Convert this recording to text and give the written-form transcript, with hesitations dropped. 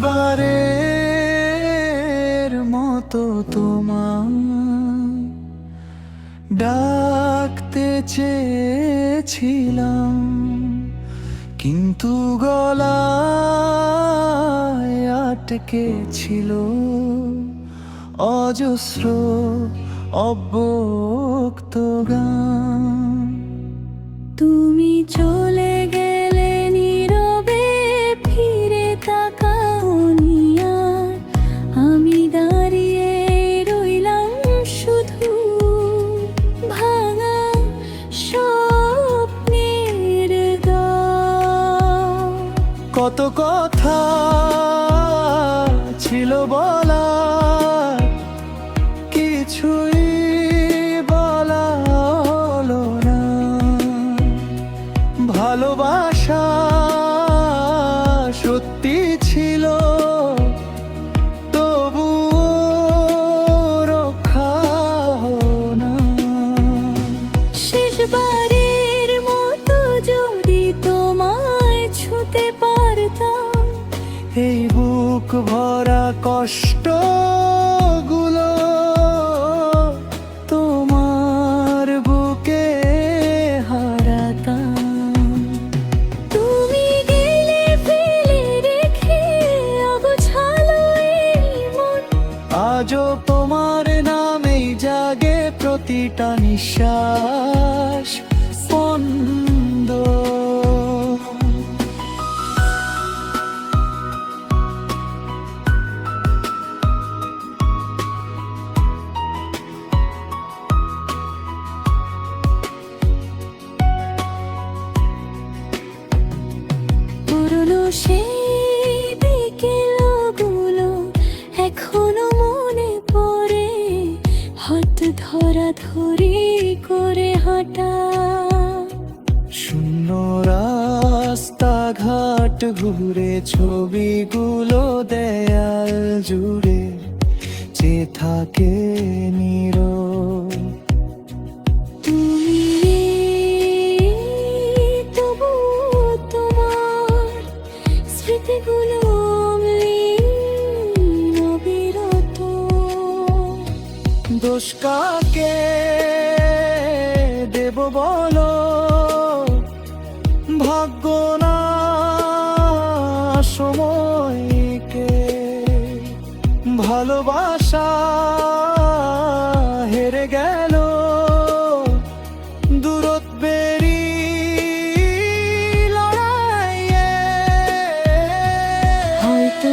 শেষবারের মতো তোমার ডাকতে চেয়েছিলাম, কিন্তু গলায় আটকে ছিল অজস্র অব্যক্ত গান। তুমি চলে গেলে নীরবে, ফিরে তাকাওনি আর। আমি দাঁড়িয়ে রইলাম শুধু ভাঙা স্বপ্নের দল। কত কথা ছিল বলার, কিছুই বলা হলো না। ভালোবাসা সত্যি ছিল, তবুও রক্ষা হলো না। শেষবারের মতো যদি তোমায় ছুঁতে পারতাম, এই বুক ভরা কষ্ট গুলো তোমার বুকে হারাতাম। তুমি গেলে ফেলে রেখে অগোছালো এই মন। আজও তোমার নামেই জাগে প্রতিটা নিঃশ্বাস স্পন্দ। পুরনো সেই বিকেলগুলো এখনো মনে পড়ে, হাত ধরাধরি করে হাঁটা। শূন্য রাস্তাঘাট ঘুরে ছবিগুলো দেয়াল জুড়ে চেয়ে থাকে নীরব। তুমি নেই, তবু তোমার স্মৃতিগুলো অম্লীন অবিরত। দোষ কাকে দেব বলো, ভাগ্য না সময়কে। ভালোবাসা হেরে গেল দূরত্বেরই লড়াইয়ে। হয়তো